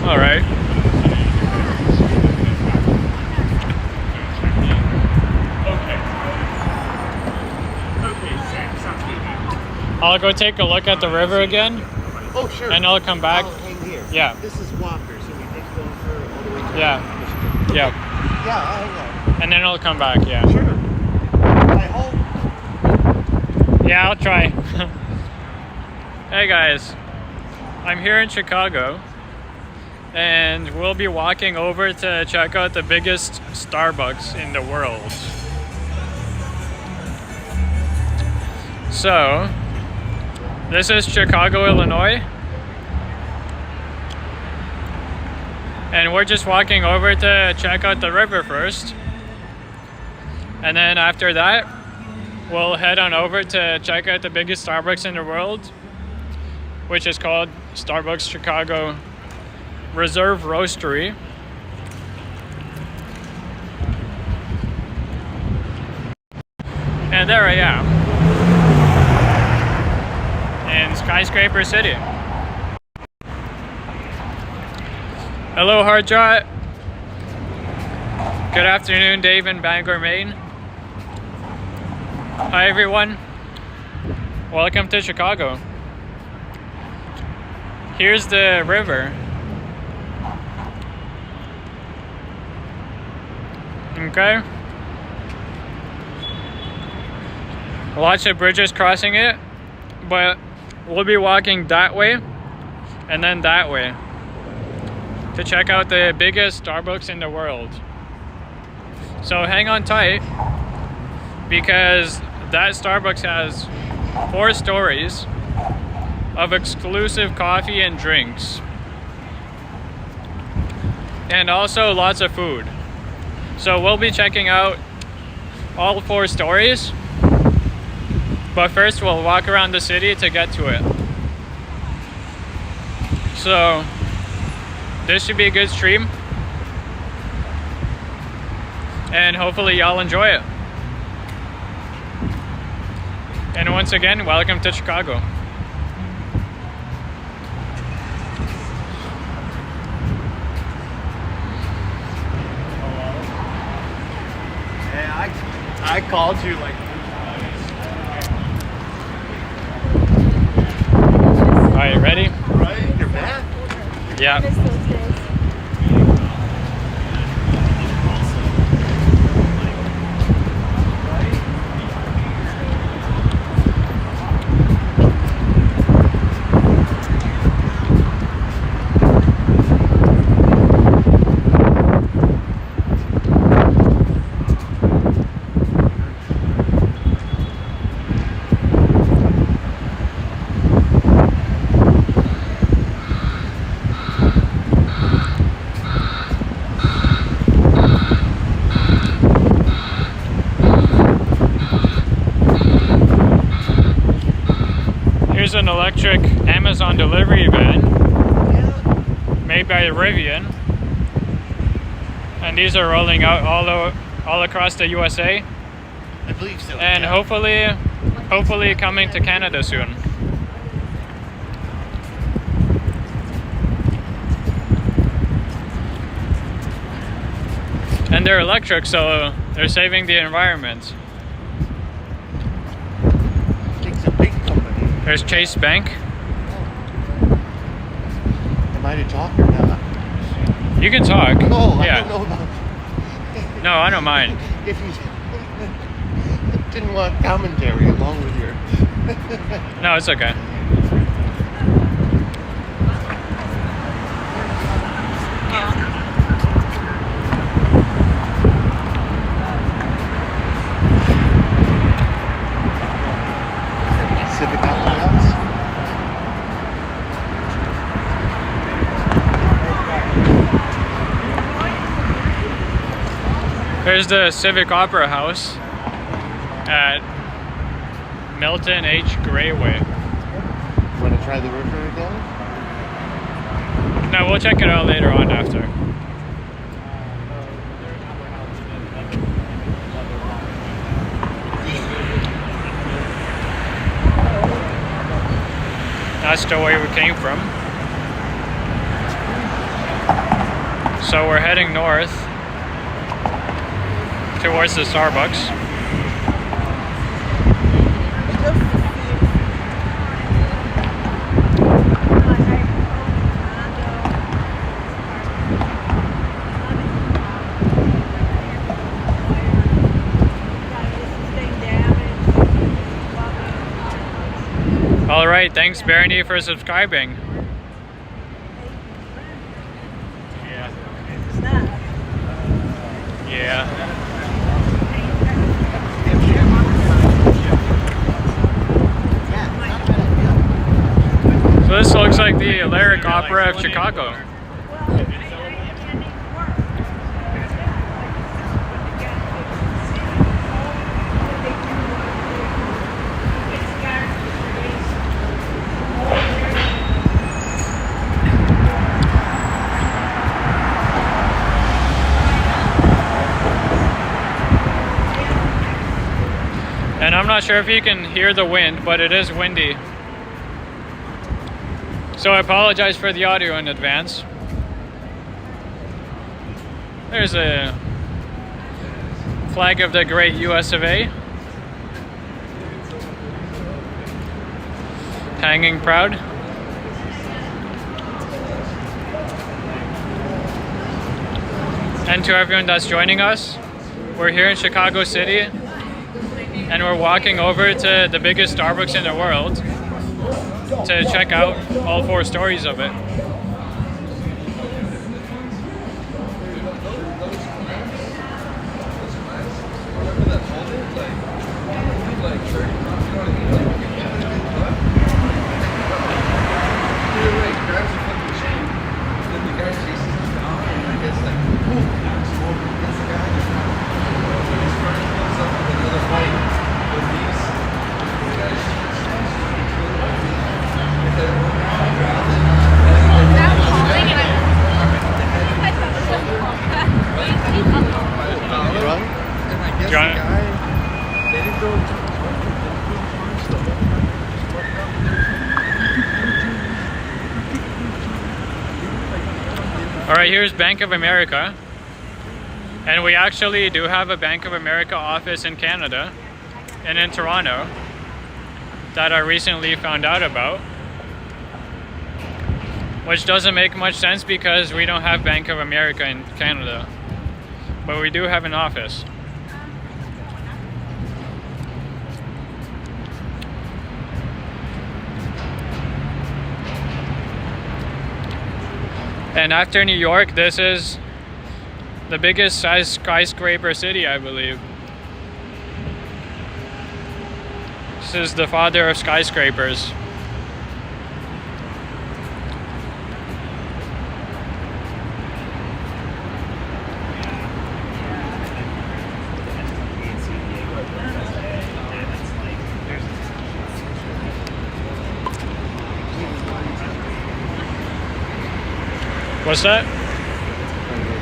All right. I'll go take a look at the river again. Oh, sure. And I'll come back. I'll hang here. Yeah. This is Walker, so we take over all the way to Yeah. Michigan. Yeah. Yeah, I'll hang out. And then I'll come back, yeah. Sure. I hope. Yeah, I'll try. Hey guys, I'm here in Chicago and we'll be walking over to check out the biggest Starbucks in the world. So, this is Chicago, Illinois. And we're just walking over to check out the river first. And then after that, we'll head on over to check out the biggest Starbucks in the world, which is called Starbucks Chicago Reserve Roastery. And there I am in Skyscraper City. Hello, Hardjot. Good afternoon, Dave in Bangor, Maine. Hi, everyone. Welcome to Chicago. Here's the river. Okay. Lots of bridges crossing it, but we'll be walking that way and then that way to check out the biggest Starbucks in the world. So hang on tight, because that Starbucks has 4 stories of exclusive coffee and drinks, and also lots of food. So we'll be checking out all 4 stories, but first we'll walk around the city to get to it. So this should be a good stream, and hopefully y'all enjoy it. And once again, welcome to Chicago. I called you like. Alright, ready? Right? You're back? Yeah. Here's an electric Amazon delivery van made by Rivian, and these are rolling out all across the USA. I believe so. And yeah. hopefully coming to Canada soon. And they're electric, so they're saving the environment. It's a big company. There's Chase Bank. Am I to talk or not? You can talk. Oh, yeah. I don't know about. No, I don't mind. If you didn't want commentary along with your. No, it's okay. Civic Apparatus. There's the Civic Opera House at Milton H. Grayway. Want to try the river again? No, we'll check it out later on after. That's the way we came from. So we're heading north towards the Starbucks. Alright, thanks Bernie for subscribing. Yeah. Yeah. So this looks like the Lyric Opera of Chicago. And I'm not sure if you can hear the wind, but it is windy. So I apologize for the audio in advance. There's a flag of the great US of A. Hanging proud. And to everyone that's joining us, we're here in Chicago City. And we're walking over to the biggest Starbucks in the world to check out all 4 stories of it. Alright, here's Bank of America. And we actually do have a Bank of America office in Canada and in Toronto that I recently found out about. Which doesn't make much sense because we don't have Bank of America in Canada. But we do have an office. And after New York, this is the biggest size skyscraper city, I believe. This is the father of skyscrapers. What's that?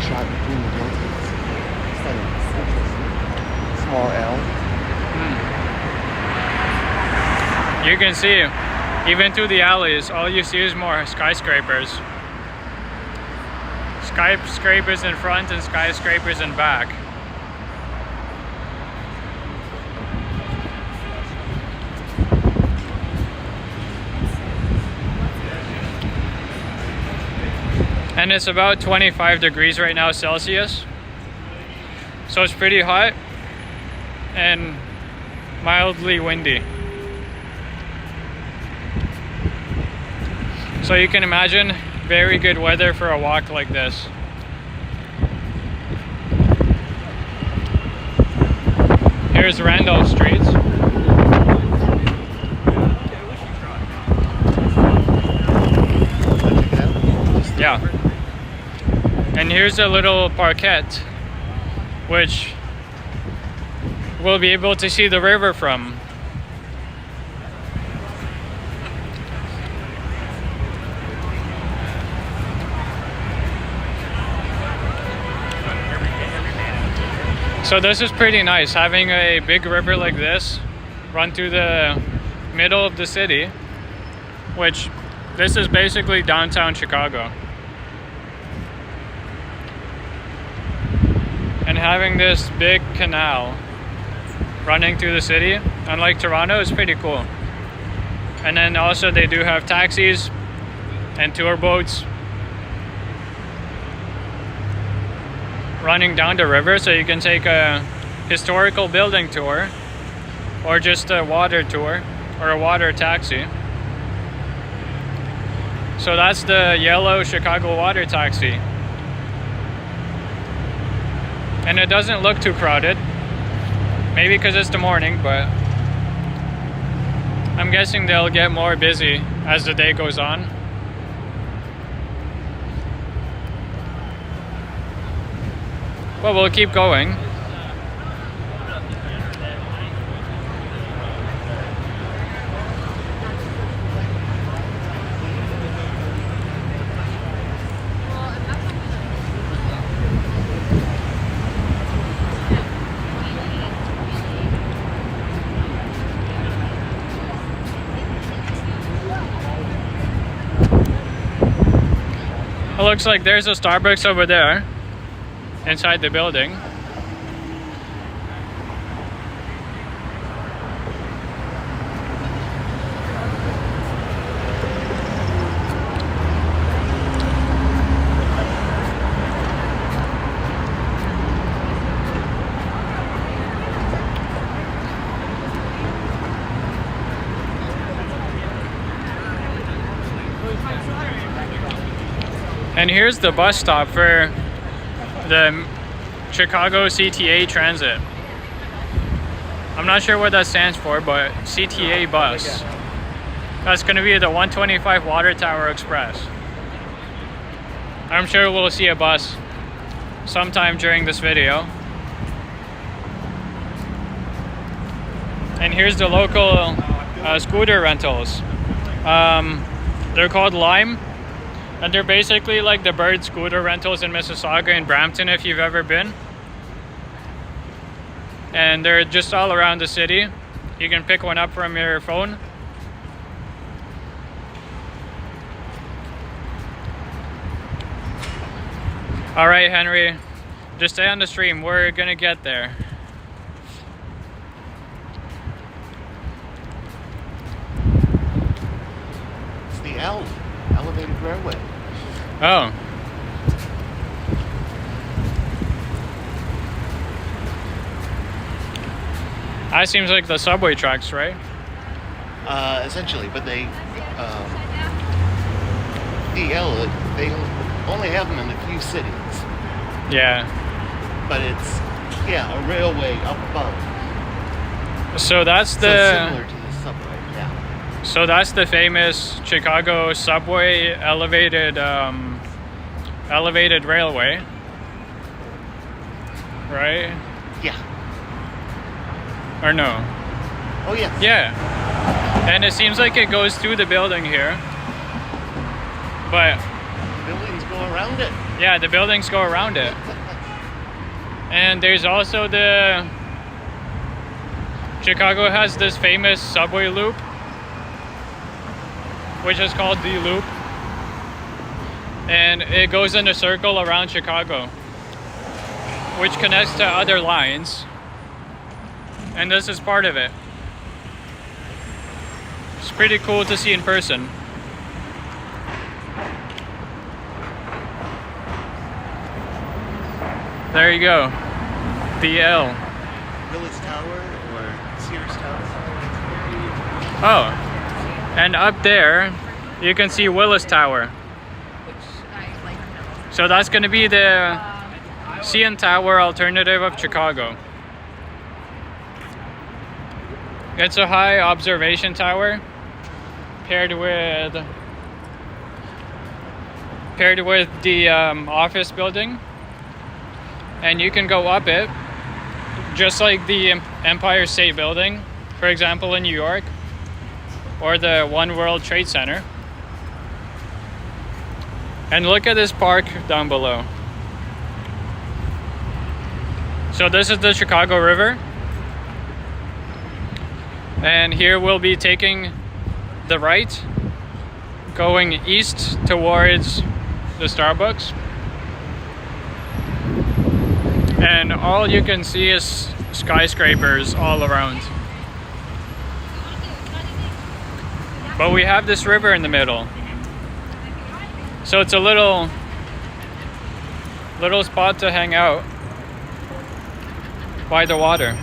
Shot between the buildings. It's like a small L. You can see, even through the alleys, all you see is more skyscrapers. Skyscrapers in front and skyscrapers in back. And it's about 25 degrees right now Celsius. So it's pretty hot and mildly windy. So you can imagine very good weather for a walk like this. Here's Randolph Street. Yeah. And here's a little parquet, which we'll be able to see the river from. So this is pretty nice, having a big river like this run through the middle of the city, which this is basically downtown Chicago. and having this big canal running through the city, unlike Toronto, is pretty cool. And then also they do have taxis and tour boats running down the river, so you can take a historical building tour or just a water tour or a water taxi. So that's the yellow Chicago water taxi. And it doesn't look too crowded. Maybe because it's the morning, but I'm guessing they'll get more busy as the day goes on. But we'll keep going. It looks like there's a Starbucks over there inside the building. And here's the bus stop for the Chicago CTA Transit. I'm not sure what that stands for, but CTA bus. That's going to be the 125 Water Tower Express. I'm sure we'll see a bus sometime during this video. And here's the local scooter rentals. They're called Lime. And they're basically like the Bird scooter rentals in Mississauga and Brampton, if you've ever been. And they're just all around the city. You can pick one up from your phone. All right, Henry, just stay on the stream. We're gonna get there. It's the elevated railway. Oh. That seems like the subway tracks, right? Essentially, but they only have them in a few cities. Yeah. But it's a railway up above. So that's So the it's similar to the subway, yeah. So that's the famous Chicago subway elevated railway, right? Yeah. Or no? Oh yeah. Yeah. And it seems like it goes through the building here. But Buildings go around it. yeah, the buildings go around it. And there's also the Chicago has this famous subway loop, which is called the Loop. And it goes in a circle around Chicago, which connects to other lines. And this is part of it. It's pretty cool to see in person. There you go. The L. Village Tower or Sears Tower. Oh. And up there, you can see Willis Tower. So that's going to be the CN Tower alternative of Chicago. It's a high observation tower paired with the office building, and you can go up it just like the Empire State Building, for example, in New York, or the One World Trade Center. And look at this park down below. So this is the Chicago River. And here we'll be taking the right, going east towards the Starbucks. and all you can see is skyscrapers all around. But we have this river in the middle, so it's a little spot to hang out by the water.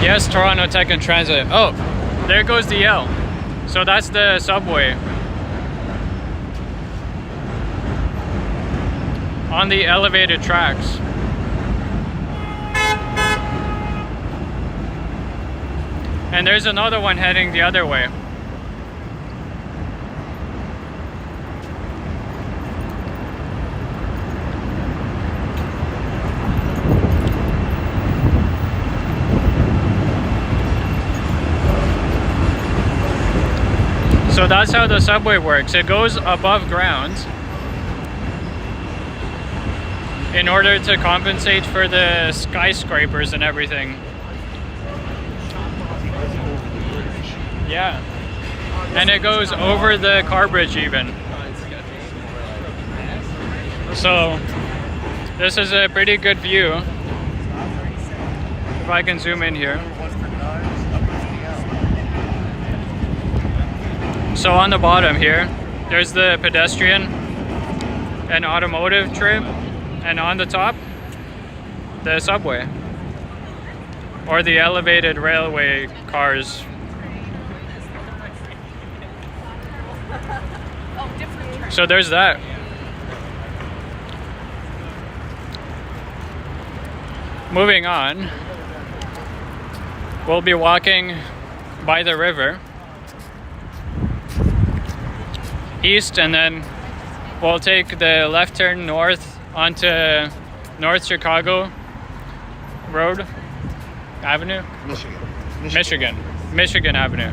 Yes, Toronto Tech and Transit. Oh, there goes the L. So that's the subway. On the elevated tracks. And there's another one heading the other way. So that's how the subway works. It goes above ground in order to compensate for the skyscrapers and everything. Yeah. And it goes over the car bridge even. So this is a pretty good view. If I can zoom in here. So on the bottom here, there's the pedestrian and automotive trip, and on the top, the subway, or the elevated railway cars. So there's that. Moving on, we'll be walking by the river east, and then we'll take the left turn north onto North Chicago Road Avenue? Michigan Avenue.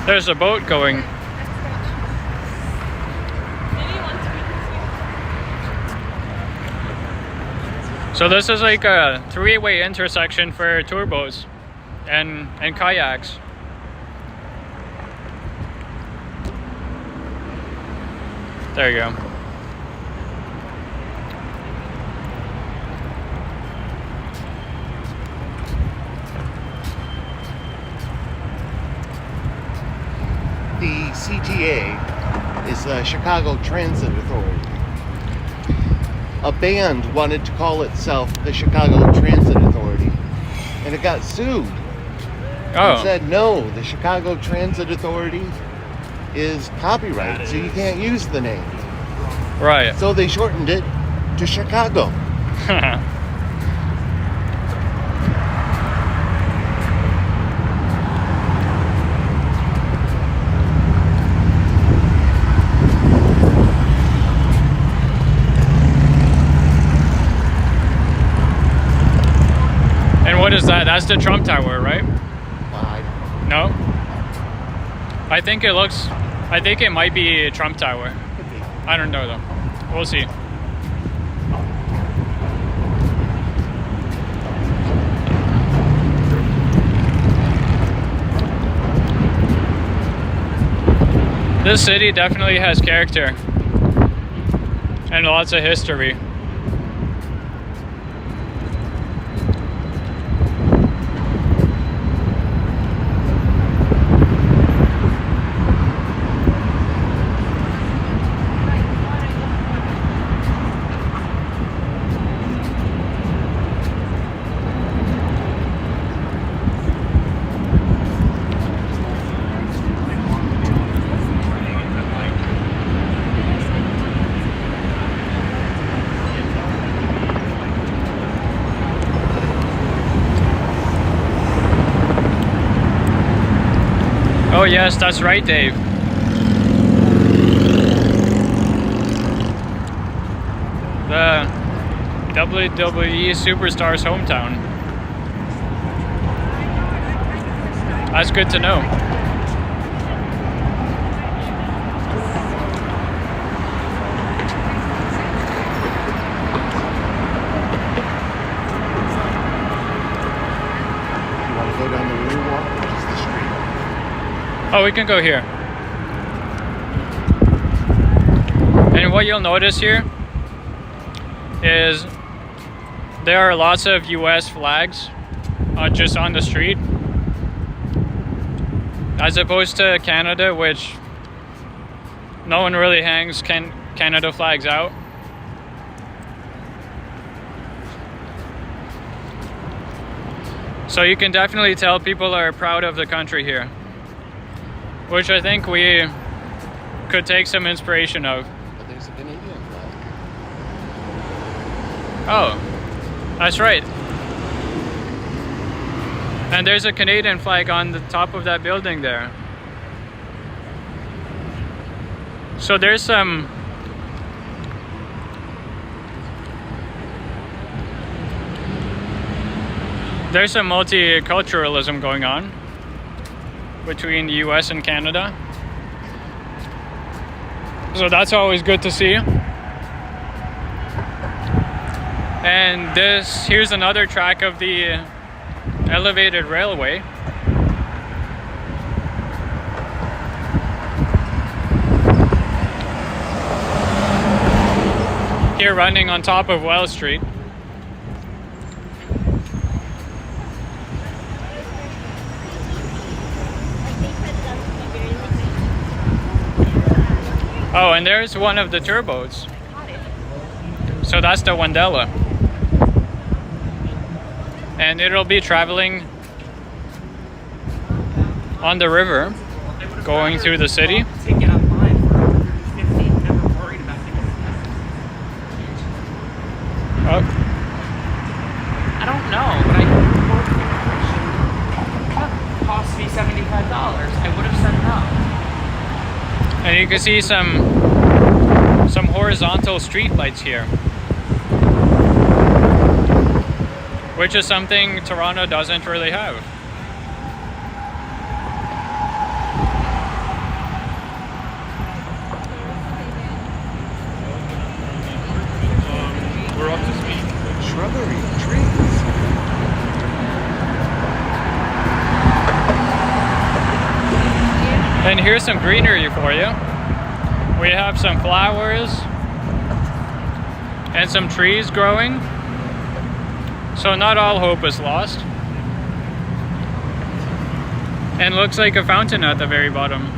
There's a boat going. So this is like a three-way intersection for tour boats and kayaks. There you go. The CTA is the Chicago Transit Authority. A band wanted to call itself the Chicago Transit Authority, and it got sued. Oh. And said, no, the Chicago Transit Authority is copyrighted, so you can't use the name. Right. So they shortened it to Chicago. What is that? That's the Trump Tower, right? No? I think it might be Trump Tower. I don't know though. We'll see. This city definitely has character and lots of history. Oh yes, that's right, Dave. WWE superstar's hometown. That's good to know. You want to go down the river walk or just the street? Oh, we can go here. And what you'll notice here is there are lots of US flags just on the street, as opposed to Canada, which no one really hangs Canada flags out. So you can definitely tell people are proud of the country here, which I think we could take some inspiration of. But there's a Canadian flag. Oh, that's right. And there's a Canadian flag on the top of that building there. So there's some multiculturalism going on between the US and Canada. So that's always good to see. And here's another track of the elevated railway. Here running on top of Wells Street. Oh, and there's one of the turboats. So that's the Wandela. And it'll be traveling on the river, going through the city. Take it online for 150. Never worried about it. Oh, I don't know, but that cost me $75. I would have said no. and you can see some horizontal street lights here, which is something Toronto doesn't really have. We're up to speed. Shrubbery, trees. And here's some greenery for you. We have some flowers and some trees growing. So not all hope is lost. And looks like a fountain at the very bottom.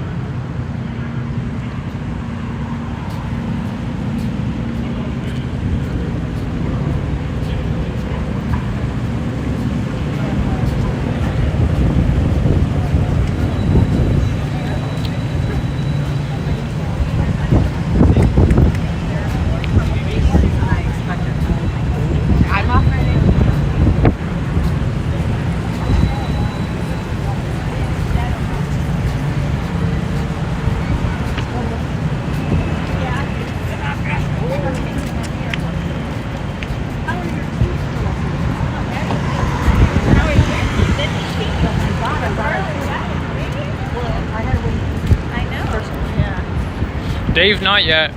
Dave, not yet.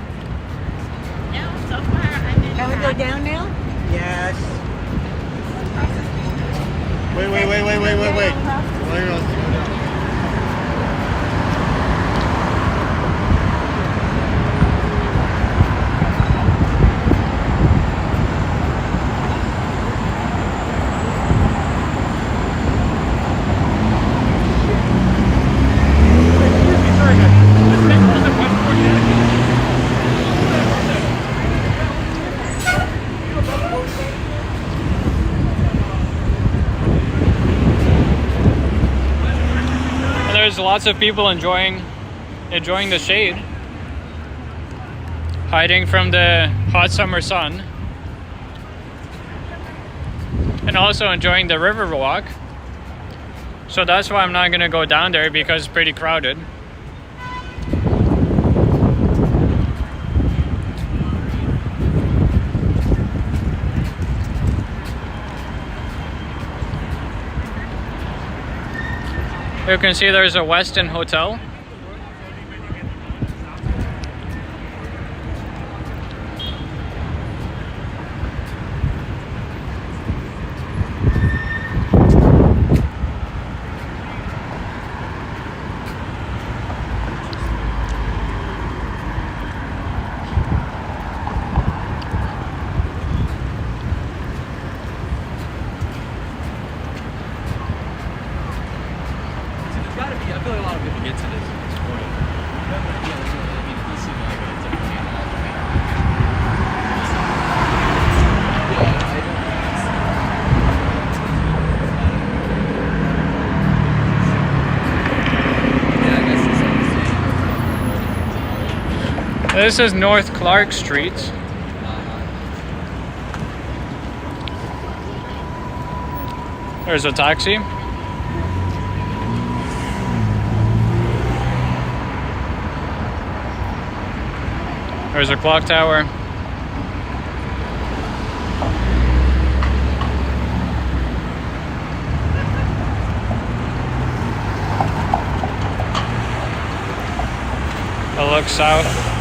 No, so far I'm in. Can we go down now? Yes. Wait. Wait on. There's lots of people enjoying the shade, hiding from the hot summer sun, and also enjoying the river walk. So that's why I'm not going to go down there, because it's pretty crowded. You can see there's a Westin hotel. I feel like a lot of people get to this point. This is North Clark Street. There's a taxi. There's a clock tower. It looks south.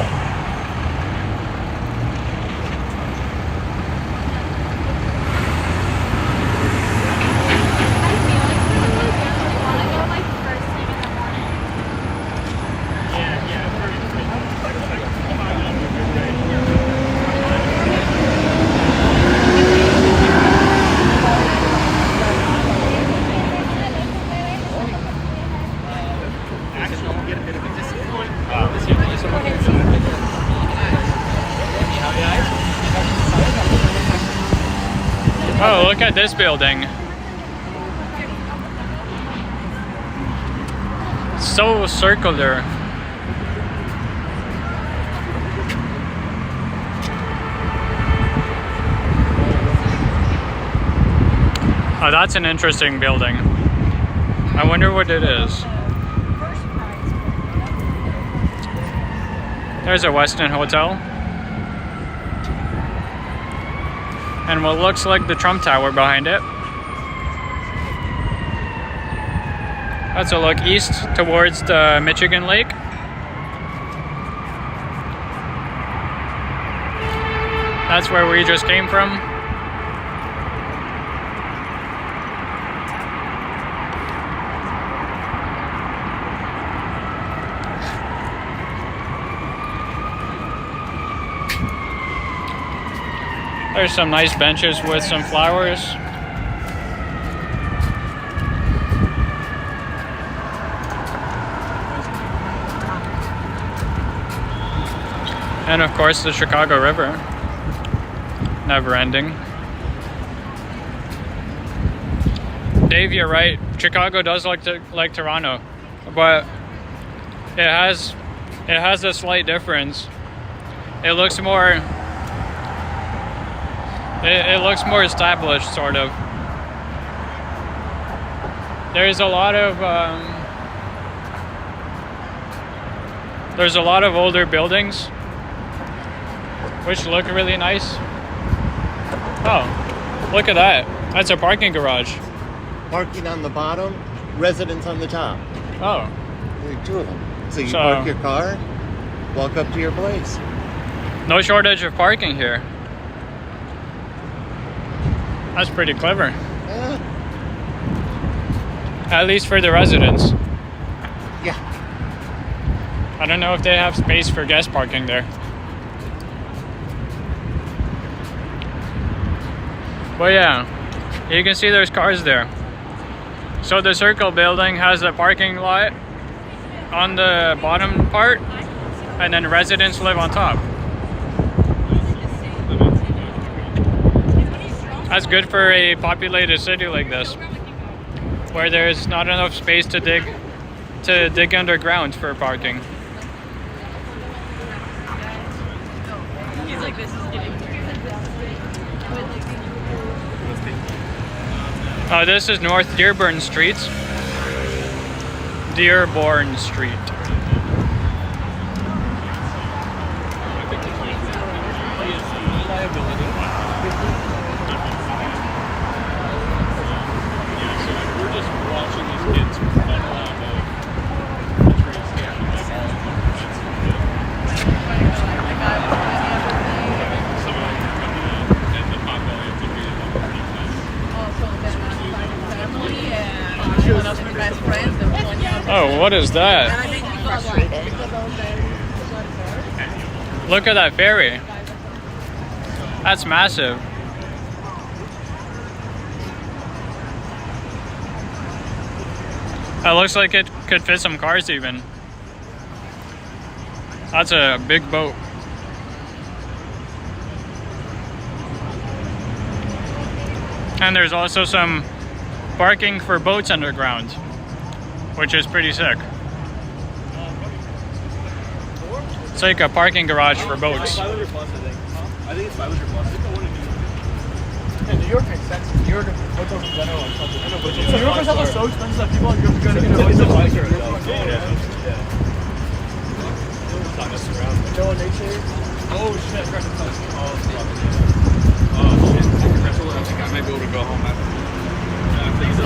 Oh, look at this building. So circular. Oh, that's an interesting building. I wonder what it is. There's a Westin hotel. And what looks like the Trump Tower behind it. That's a look east towards the Michigan Lake. That's where we just came from. There's some nice benches with some flowers. And of course the Chicago River. Never ending. Dave, you're right. Chicago does look like Toronto, but it has a slight difference. It looks more established, sort of. There's a lot of older buildings which look really nice. Oh, look at that. That's a parking garage. Parking on the bottom, residence on the top. Oh. There are two of them. So you park your car, walk up to your place. No shortage of parking here. That's pretty clever. Yeah. At least for the residents. Yeah. I don't know if they have space for guest parking there. But yeah, you can see there's cars there. So the Circle building has a parking lot on the bottom part, and then residents live on top. That's good for a populated city like this, where there's not enough space to dig underground for parking. This is North Dearborn Street. Dearborn Street. We're just watching these kids run around. Oh, what is that? Look at that ferry. That's massive. That looks like it could fit some cars even. That's a big boat. And there's also some parking for boats underground, which is pretty sick. It's like a parking garage for boats. I think it's 500 plus. Yeah, New York makes sense. New York hotels in general are something. New Yorkers are so expensive that people are going to get a hotel. No nature. Oh shit, oh shit. I think I might be able to go home after these.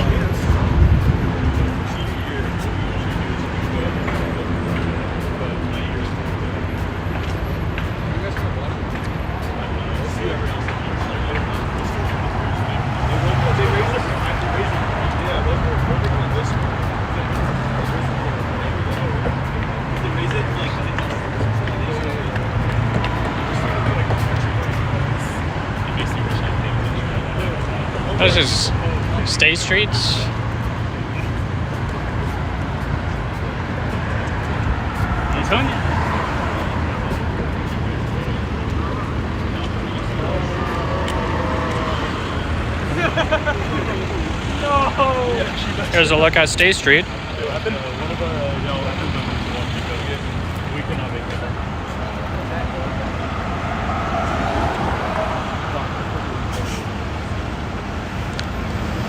This is State Streets. Here's a look at State Street.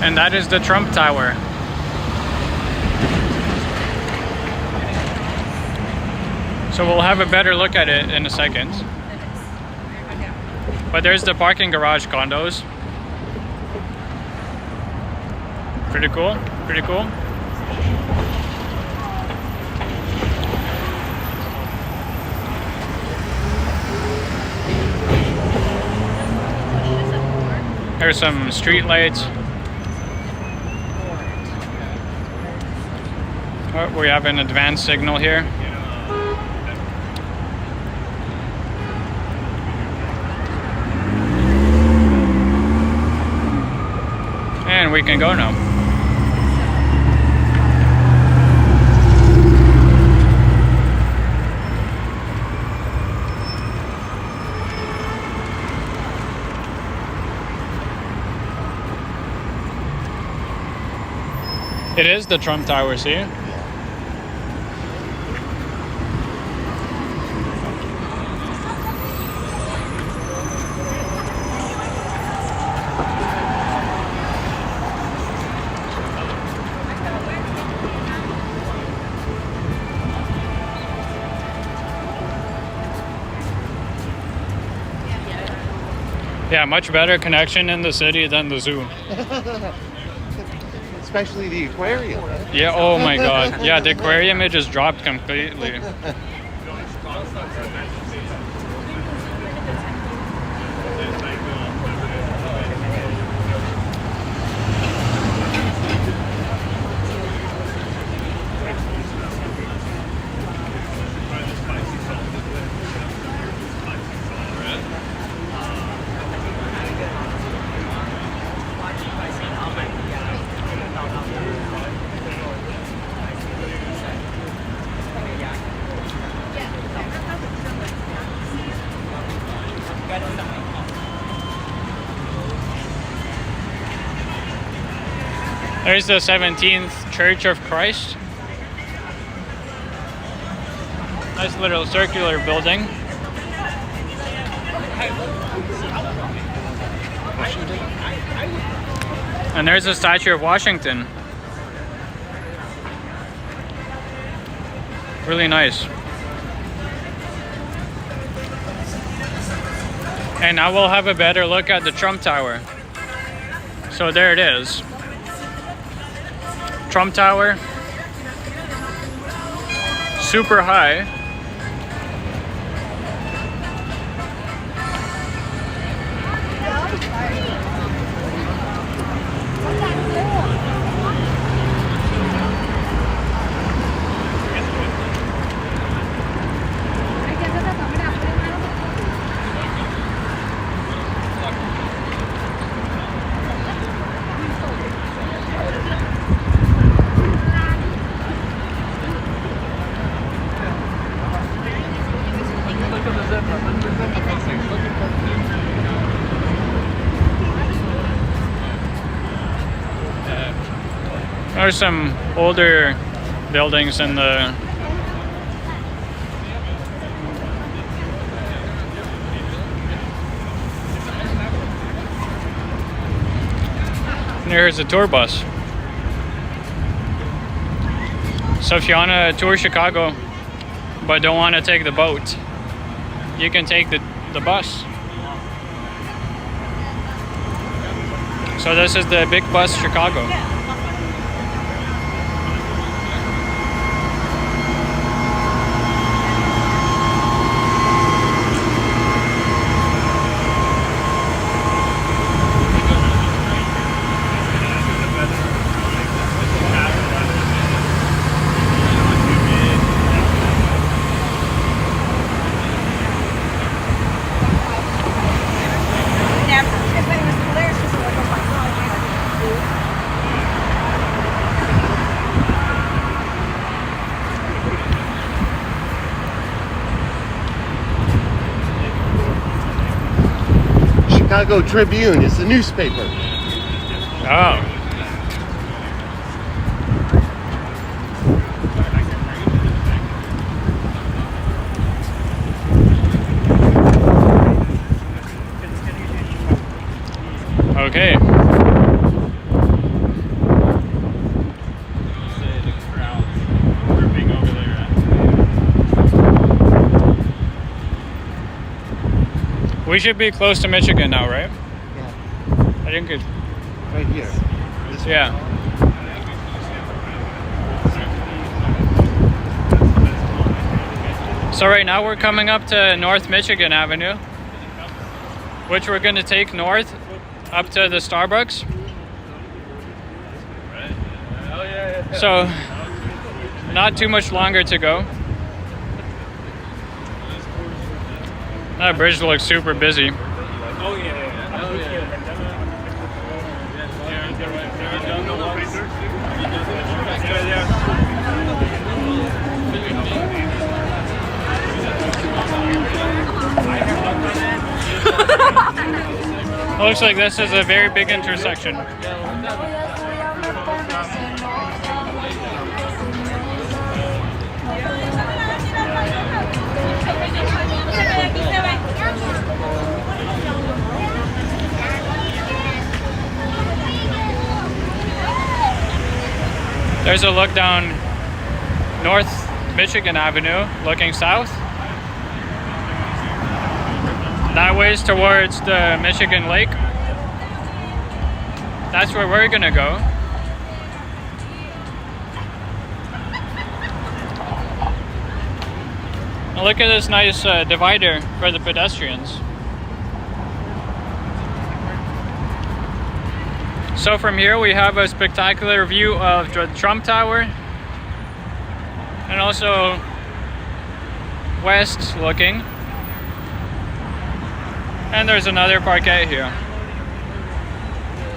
And that is the Trump Tower. So we'll have a better look at it in a second. But there's the parking garage condos. Pretty cool, pretty cool. There's some street lights. Oh, we have an advanced signal here. And we can go now. It is the Trump Tower, see? Yeah, much better connection in the city than the zoo. Especially the aquarium. Yeah, oh my god. Yeah, the aquarium, it just dropped completely. There's the 17th Church of Christ. Nice little circular building. And there's the statue of Washington. Really nice. And now we'll have a better look at the Trump Tower. So there it is. Trump Tower. Super high. are some older buildings in the here's a tour bus. So if you want to tour Chicago but don't want to take the boat, you can take the bus. So this is the Big Bus Chicago. Chicago Tribune is the newspaper. Oh. Okay. We should be close to Michigan now, right? Yeah. I think it's Right here. This way. yeah. So right now we're coming up to North Michigan Avenue, which we're going to take north up to the Starbucks. So not too much longer to go. That bridge looks super busy. Oh yeah. Looks like this is a very big intersection. There's a look down North Michigan Avenue, looking south. That way is towards the Michigan Lake. That's where we're gonna go. And look at this nice divider for the pedestrians. So from here we have a spectacular view of the Trump Tower and also west looking. And there's another parquet here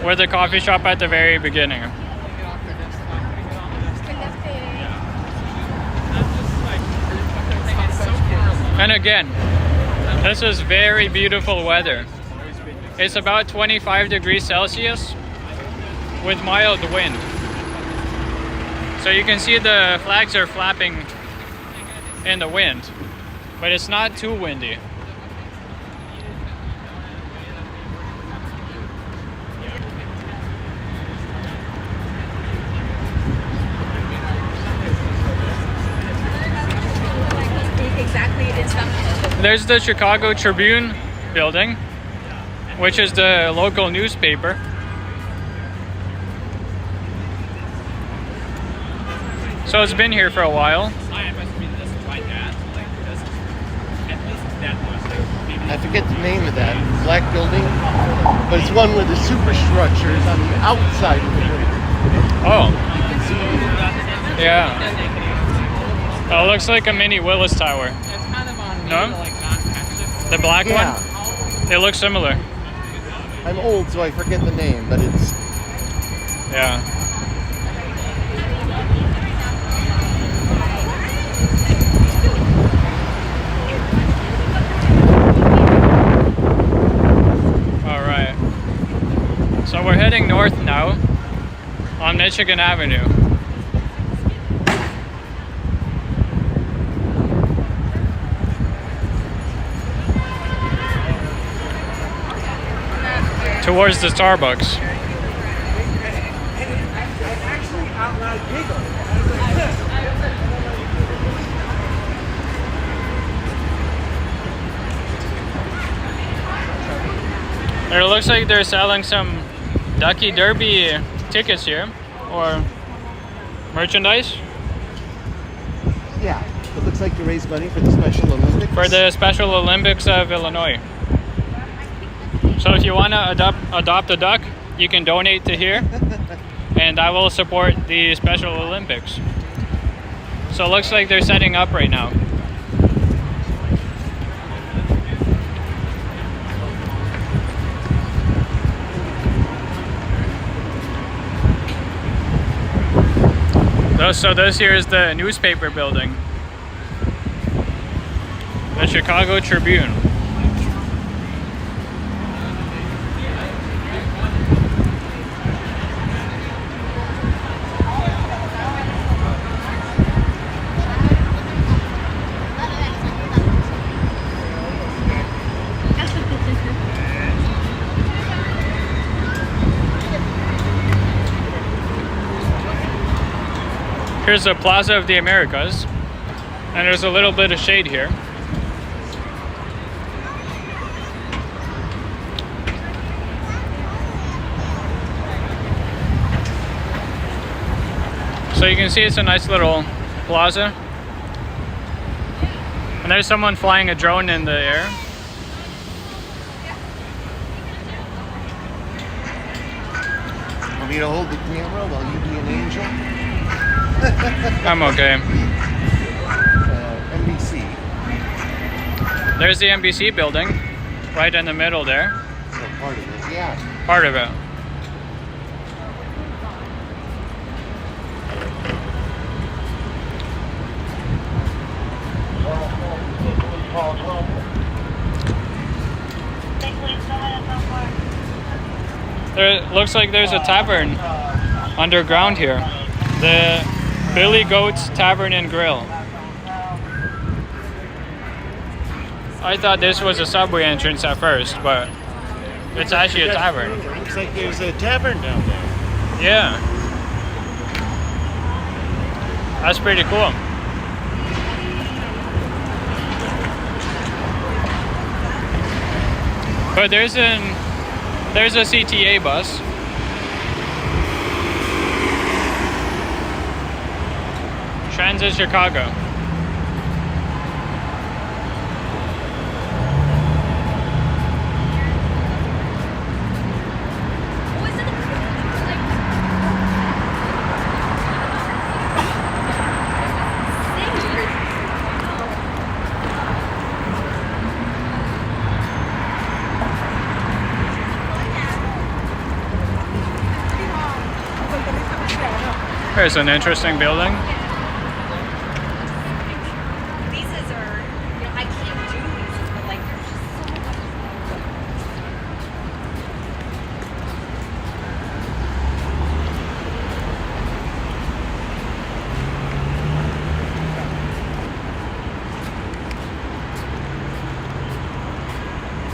with a coffee shop at the very beginning. And again, this is very beautiful weather. It's about 25 degrees Celsius with mild wind. So you can see the flags are flapping in the wind, but it's not too windy. There's the Chicago Tribune building, which is the local newspaper. So it's been here for a while. I forget the name of that black building, but it's one where the superstructure is on the outside of the building. Oh, You can see yeah. Oh, it looks like a mini Willis Tower. No? The black Yeah. one? They look similar. I'm old, so I forget the name, but it's Yeah. All right. So we're heading north now on Michigan Avenue. towards the Starbucks. It looks like they're selling some Ducky Derby tickets here, or merchandise Yeah, it looks like to raise money for the Special Olympics. for the Special Olympics of Illinois. So if you want to adopt a duck, you can donate to here, and I will support the Special Olympics. So it looks like they're setting up right now. So this here is the newspaper building, the Chicago Tribune. Here's the Plaza of the Americas, and there's a little bit of shade here. So you can see it's a nice little plaza. And there's someone flying a drone in the air. Want me to hold the camera while you be an angel? I'm okay. NBC. There's the NBC building, right in the middle there. So part of it, yeah. Part of it. There looks like there's a tavern underground here. The Billy Goat's Tavern and Grill. I thought this was a subway entrance at first, but it's actually a tavern. Looks like there's a tavern down there. Yeah. That's pretty cool. But there's a CTA bus. Transit Chicago. There's an interesting building. Visas are, you know, I can't do visas, but like there's just so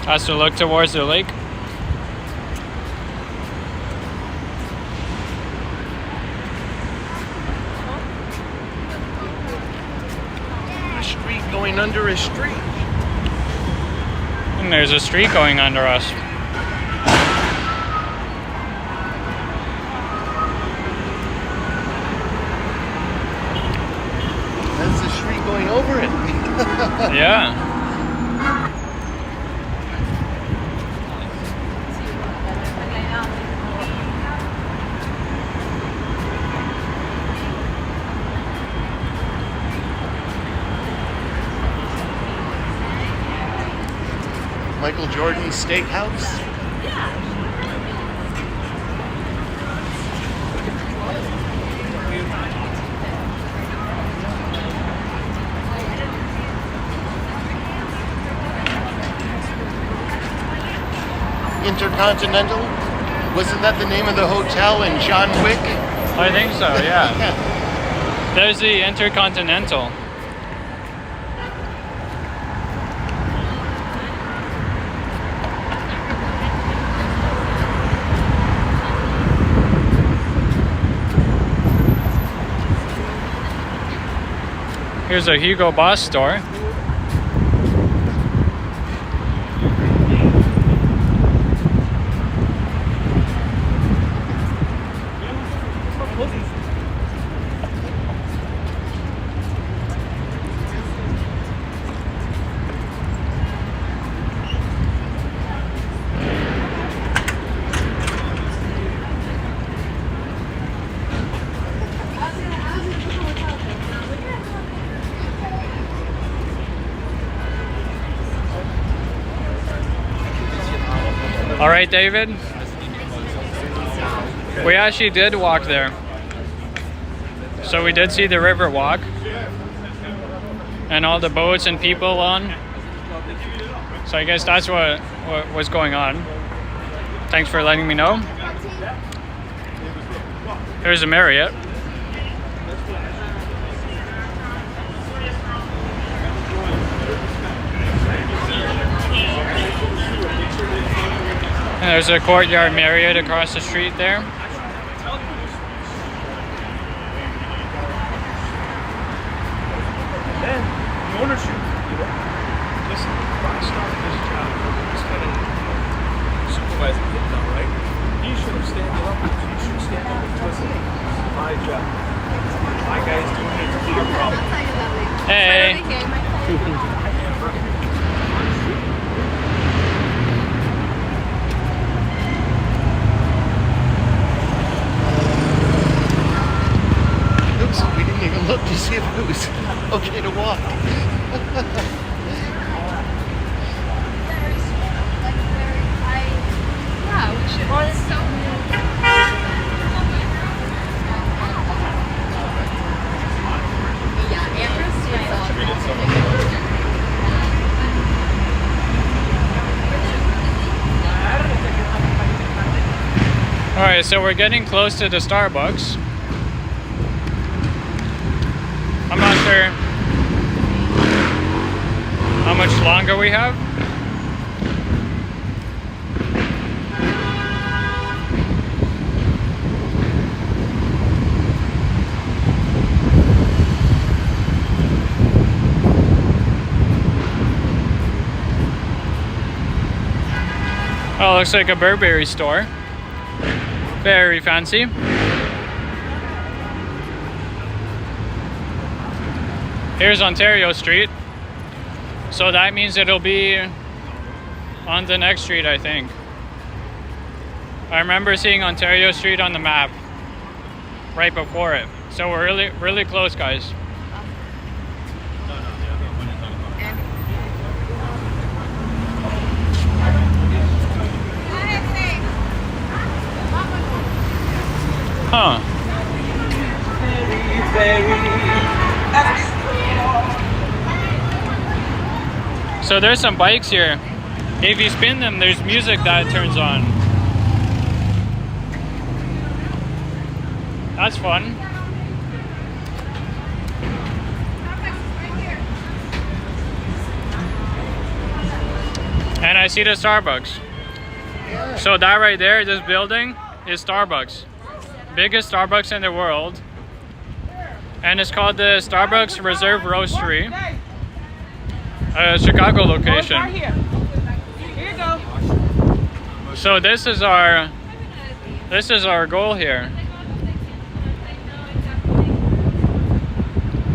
much. Has to look towards the lake. A street going under a street. And there's a street going under us. That's the street going over it. Yeah. Michael Jordan's Steakhouse. Intercontinental? Wasn't that the name of the hotel in John Wick? I think so, yeah. There's the Intercontinental. Here's a Hugo Boss store. All right, David. We actually did walk there. So we did see the river walk and all the boats and people on. So I guess that's what was going on. Thanks for letting me know. Here's a Marriott. And there's a Courtyard Marriott across the street there. Then the ownership, listen, Ron started this job. He's kind of supervising him now, right? He should have stand up. He should stand up and listen. My job. My guy's doing it to be a problem. Hey. Oops, we didn't even look to see if it was okay to walk. Yeah, we should. Well, it's so yeah, Amber's All right, so we're getting close to the Starbucks. I'm not sure how much longer we have. Oh, looks like a Burberry store. Very fancy. Here's Ontario Street. So that means it'll be on the next street, I think. I remember seeing Ontario Street on the map right before it. So we're really close, guys. Huh. So there's some bikes here. If you spin them, there's music that turns on. That's fun. And I see the Starbucks. So that right there, this building, is Starbucks. Biggest Starbucks in the world. And it's called the Starbucks Reserve Roastery. Chicago location. Right here. Here you go. So this is our goal here.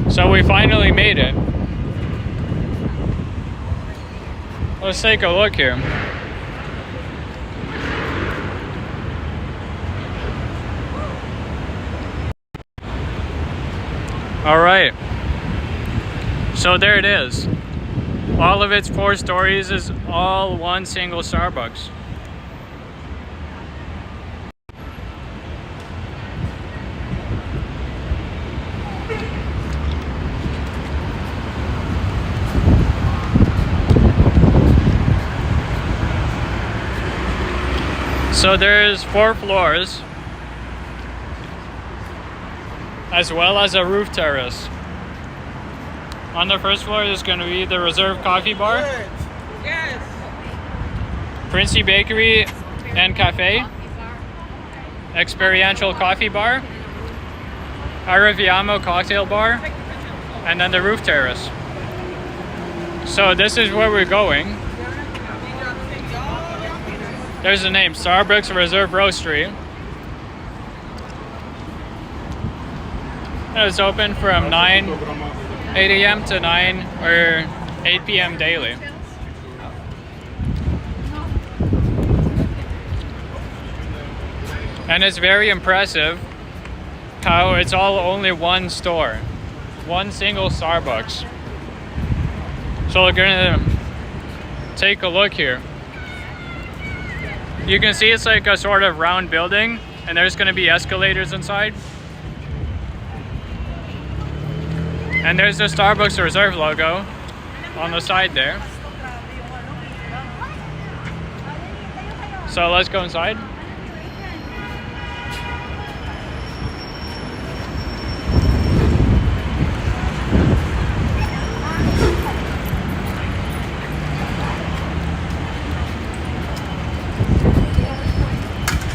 So we finally made it. Let's take a look here. All right. So there it is. All of its 4 stories is all one single Starbucks. So there's 4 floors, as well as a roof terrace. On the first floor is going to be the Reserve Coffee Bar, Yes. Princey Bakery and Cafe, Experiential Coffee Bar, Araviamo Cocktail Bar, and then the roof terrace. So this is where we're going. There's the name, Starbucks Reserve Roastery. It's open from 8 a.m. to 9 or 8 p.m. daily. And it's very impressive how it's all only one store, one single Starbucks. So we're gonna take a look here. You can see it's like a sort of round building, and there's gonna be escalators inside. And there's the Starbucks Reserve logo on the side there. So let's go inside.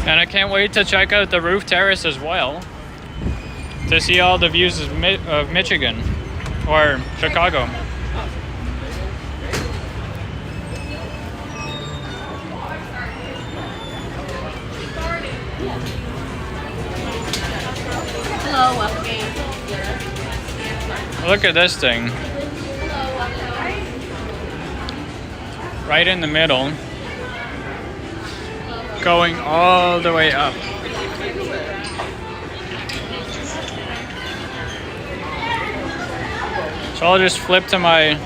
And I can't wait to check out the roof terrace as well, to see all the views of Michigan or Chicago. Hello, welcome. Look at this thing. Right in the middle, going all the way up. So I'll just flip to my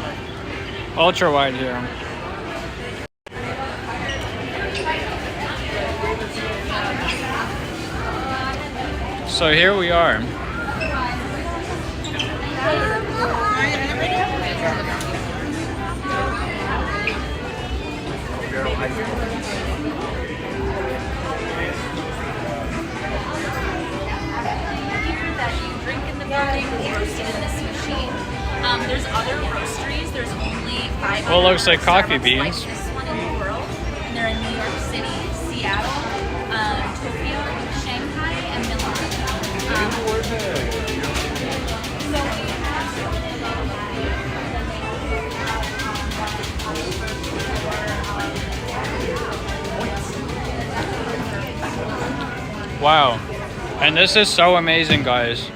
ultra wide here. So here we are. There's other roasteries. There's only 5. Well, it looks like coffee Starbucks beans. like this one in the world, and they're in New York City, Seattle, Tokyo, Shanghai, and Milan. Wow. And this is so amazing, guys.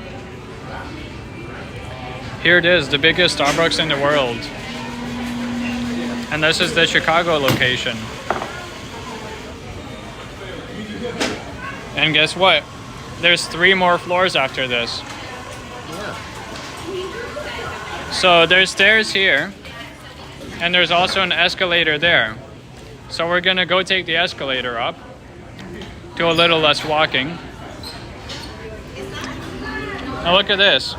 Here it is, the biggest Starbucks in the world. And this is the Chicago location. And guess what? There's 3 more floors after this. So there's stairs here, and there's also an escalator there. So we're gonna go take the escalator up, do a little less walking. Now look at this.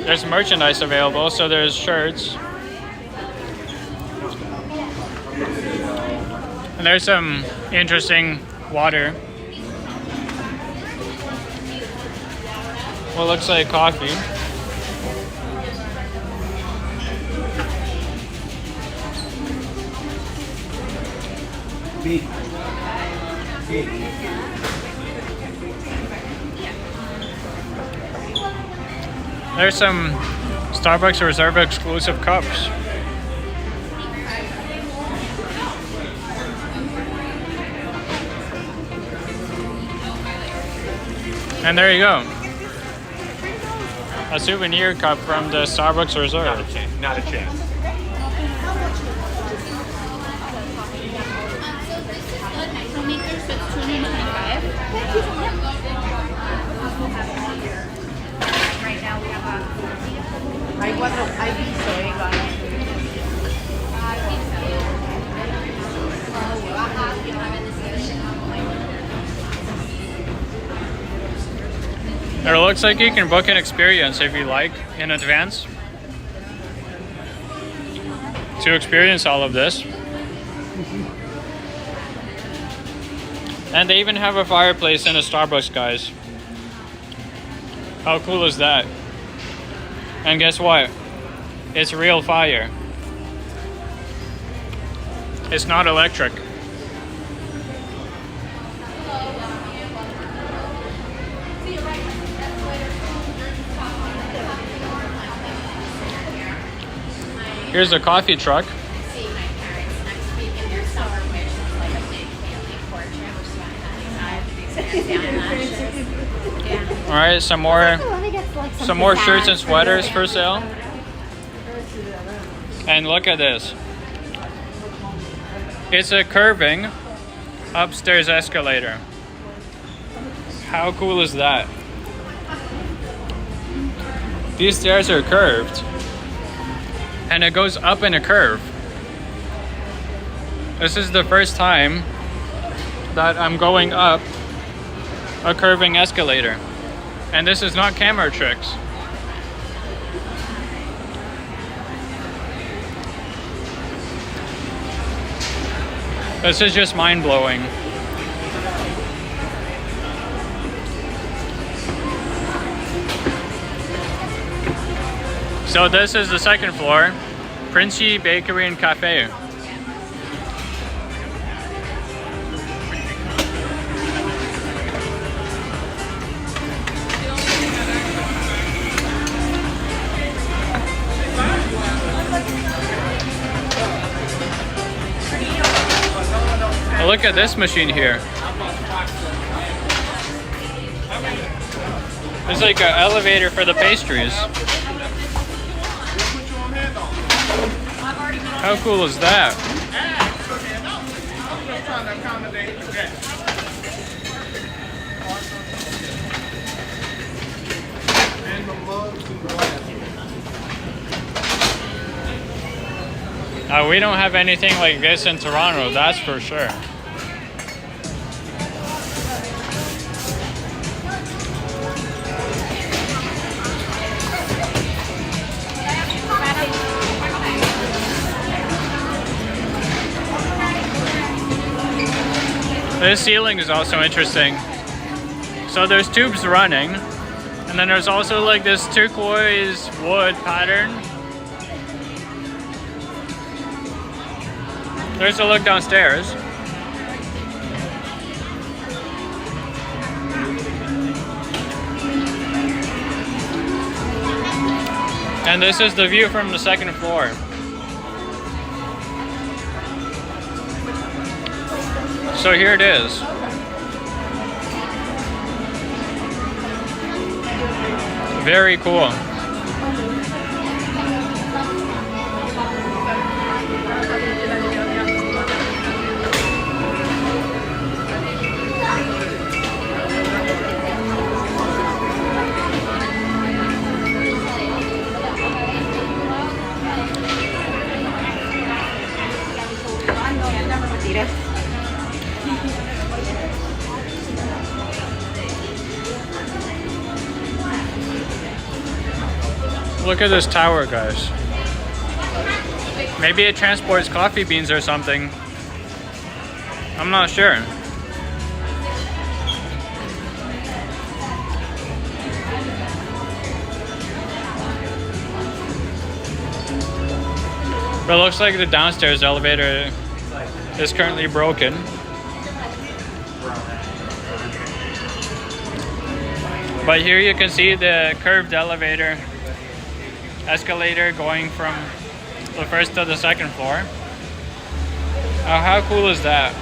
There's merchandise available, so there's shirts. And there's some interesting water. What looks like coffee. There's some Starbucks Reserve exclusive cups. And there you go. A souvenir cup from the Starbucks Reserve. Not a chance. So this is the nitro maker, so it's $2.95. Right now we have Hay visto, It looks like you can book an experience if you like in advance to experience all of this. And they even have a fireplace in a Starbucks, guys. How cool is that? And guess what? It's real fire. It's not electric. Here's a coffee truck. Seeing my parents next week and their summer wish was like a big family portrait. We're just gonna have these Yeah. All right, some more shirts and sweaters for sale. And look at this. It's a curving upstairs escalator. How cool is that? These stairs are curved and it goes up in a curve. This is the first time that I'm going up a curving escalator. And this is not camera tricks. This is just mind-blowing. So this is the second floor, Princi Bakery and Cafe. Look at this machine here. It's like an elevator for the pastries. How cool is that? We don't have anything like this in Toronto, that's for sure. This ceiling is also interesting. So there's tubes running, and then there's also like this turquoise wood pattern. There's a look downstairs. And this is the view from the second floor. So here it is. Very cool. Look at this tower, guys. Maybe it transports coffee beans or something. I'm not sure. But it looks like the downstairs elevator is currently broken. But here you can see the curved escalator going from the first to the second floor. How cool is that?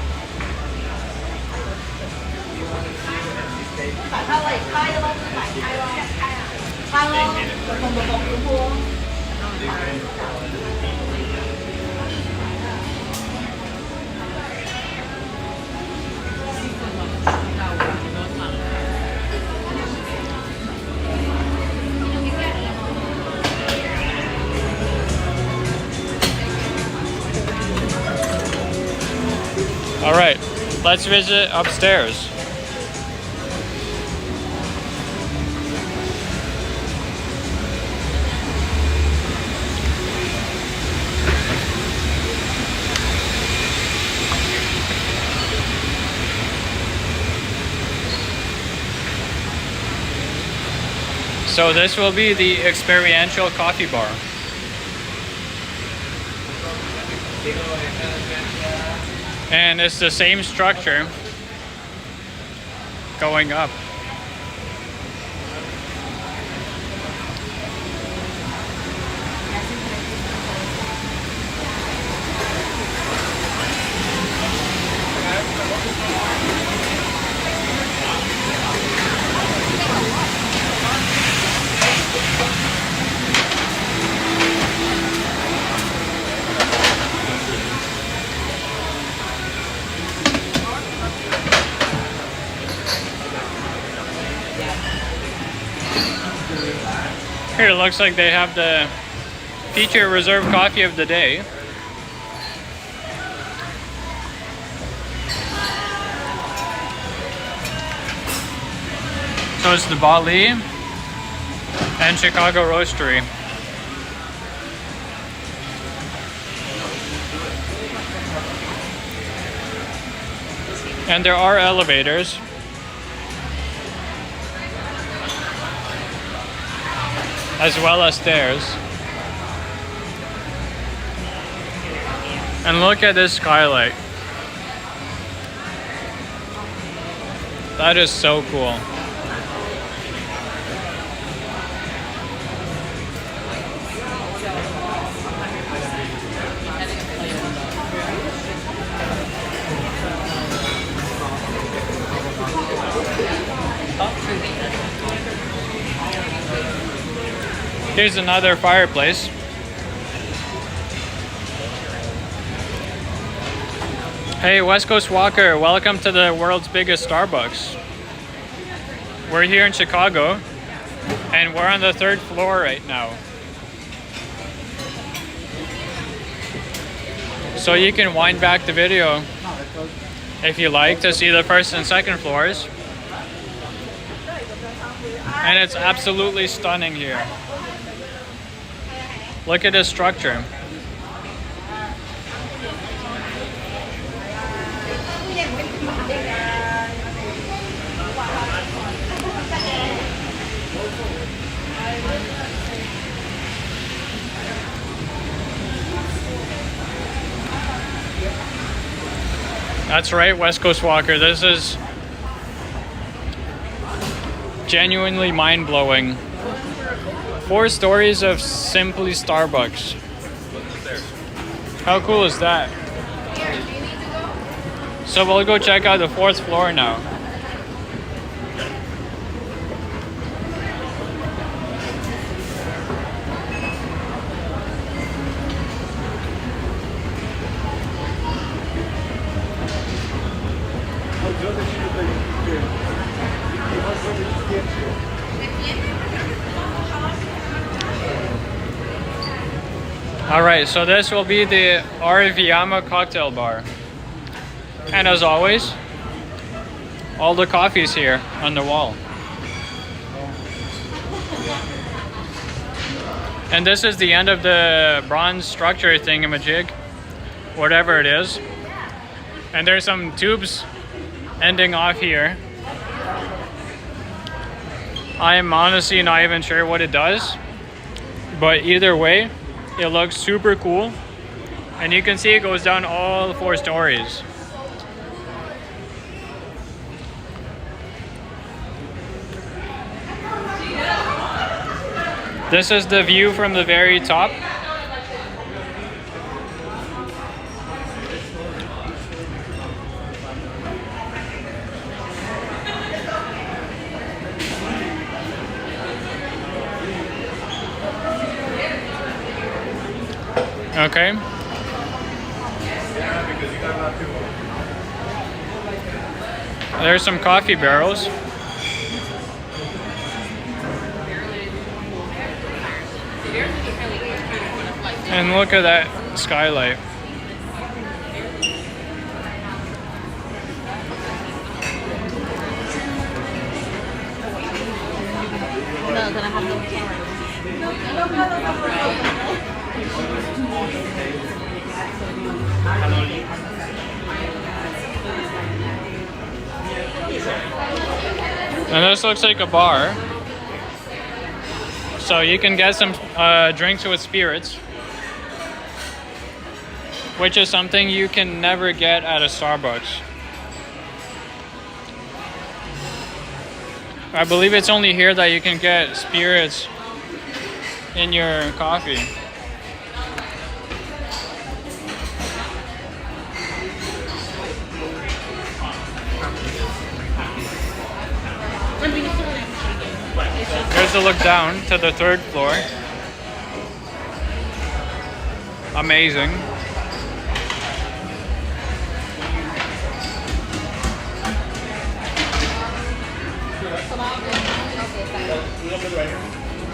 All right, let's visit upstairs. So this will be the experiential coffee bar. And it's the same structure going up. Here it looks like they have the feature reserve coffee of the day. So it's the Bali and Chicago Roastery. And there are elevators. As well as stairs. And look at this skylight. That is so cool. Here's another fireplace. Hey, West Coast Walker, welcome to the world's biggest Starbucks. We're here in Chicago, and we're on the 3rd floor right now. So you can wind back the video if you like to see the 1st and 2nd floors. And it's absolutely stunning here. Look at this structure. That's right, West Coast Walker. This is genuinely mind-blowing. 4 stories of simply Starbucks. How cool is that? So we'll go check out the 4th floor now. Alright, so this will be the Ariviyama cocktail bar. And as always, all the coffees here on the wall. And this is the end of the bronze structure thingamajig, whatever it is. And there's some tubes ending off here. I am honestly not even sure what it does, but either way, it looks super cool. And you can see it goes down all 4 stories. This is the view from the very top. Okay. There's some coffee barrels. And look at that skylight. And this looks like a bar. So you can get some drinks with spirits, which is something you can never get at a Starbucks. I believe it's only here that you can get spirits in your coffee. Here's a look down to the 3rd floor. Amazing.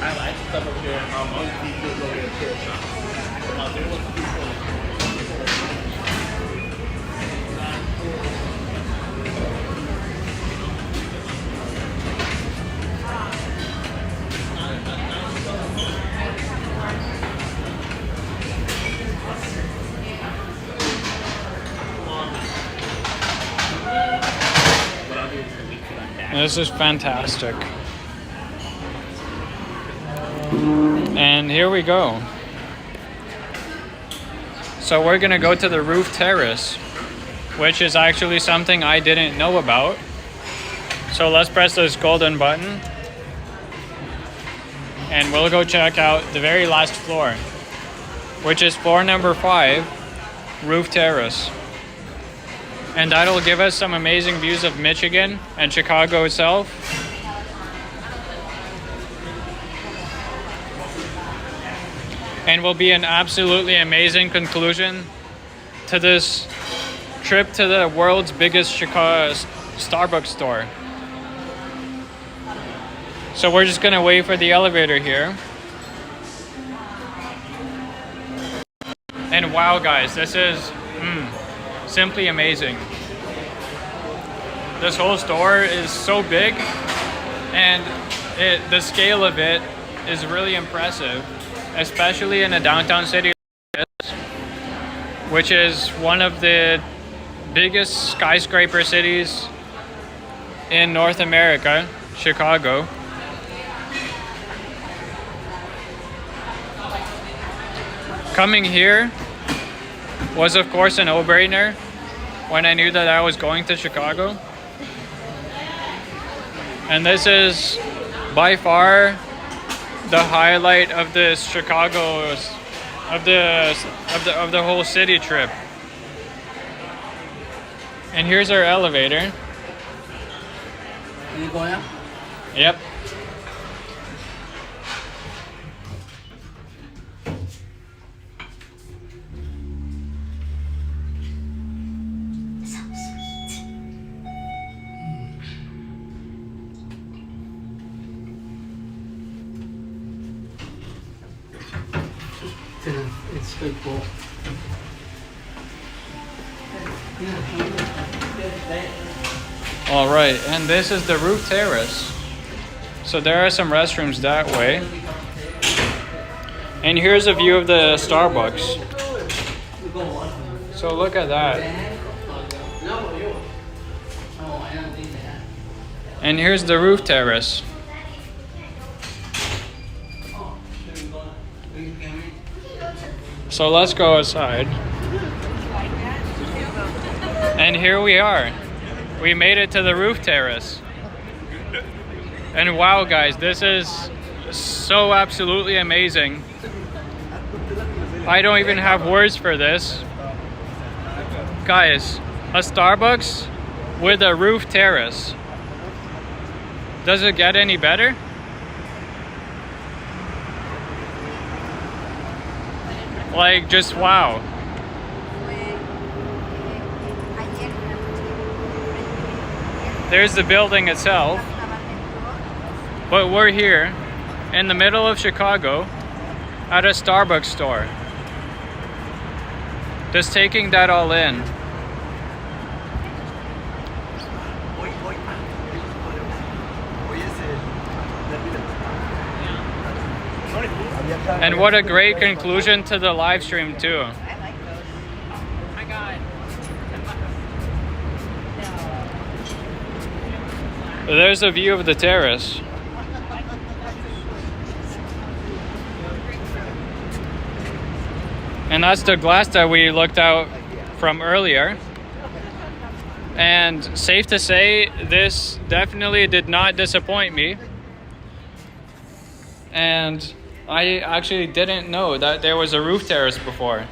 I like stuff over here. This is fantastic. And here we go. So we're gonna go to the roof terrace, which is actually something I didn't know about. So let's press this golden button and we'll go check out the very last floor, which is floor number 5, roof terrace. And that'll give us some amazing views of Michigan and Chicago itself. And will be an absolutely amazing conclusion to this trip to the world's biggest Chicago Starbucks store. So we're just gonna wait for the elevator here. And wow guys, this is simply amazing. This whole store is so big and the scale of it is really impressive, especially in a downtown city like this, which is one of the biggest skyscraper cities in North America, Chicago. Coming here was of course a no-brainer when I knew that I was going to Chicago. And this is by far the highlight of this Chicago's of the whole city trip. And here's our elevator. You going up? Yep. It's so cool. All right, and this is the roof terrace. So there are some restrooms that way. And here's a view of the Starbucks. So look at that. And here's the roof terrace. So let's go outside. And here we are. We made it to the roof terrace. And wow guys, this is so absolutely amazing. I don't even have words for this. Guys, a Starbucks with a roof terrace. Does it get any better? Like, just wow. There's the building itself. But we're here in the middle of Chicago at a Starbucks store. Just taking that all in. And what a great conclusion to the live stream too. I like those. Oh my god. There's a view of the terrace. And that's the glass that we looked out from earlier. And safe to say, this definitely did not disappoint me. And I actually didn't know that there was a roof terrace before.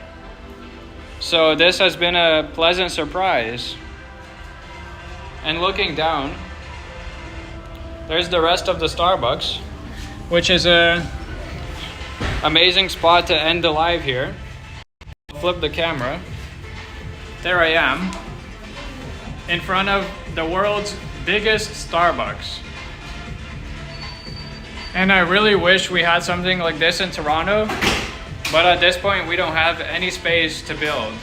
So this has been a pleasant surprise. And looking down, there's the rest of the Starbucks, which is a amazing spot to end the live here. Flip the camera. There I am in front of the world's biggest Starbucks. And I really wish we had something like this in Toronto, but at this point we don't have any space to build.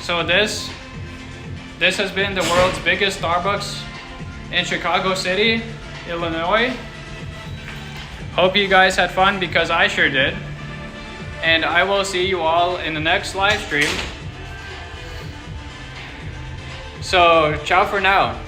So this has been the world's biggest Starbucks in Chicago City, Illinois. Hope you guys had fun because I sure did. And I will see you all in the next live stream. So ciao for now.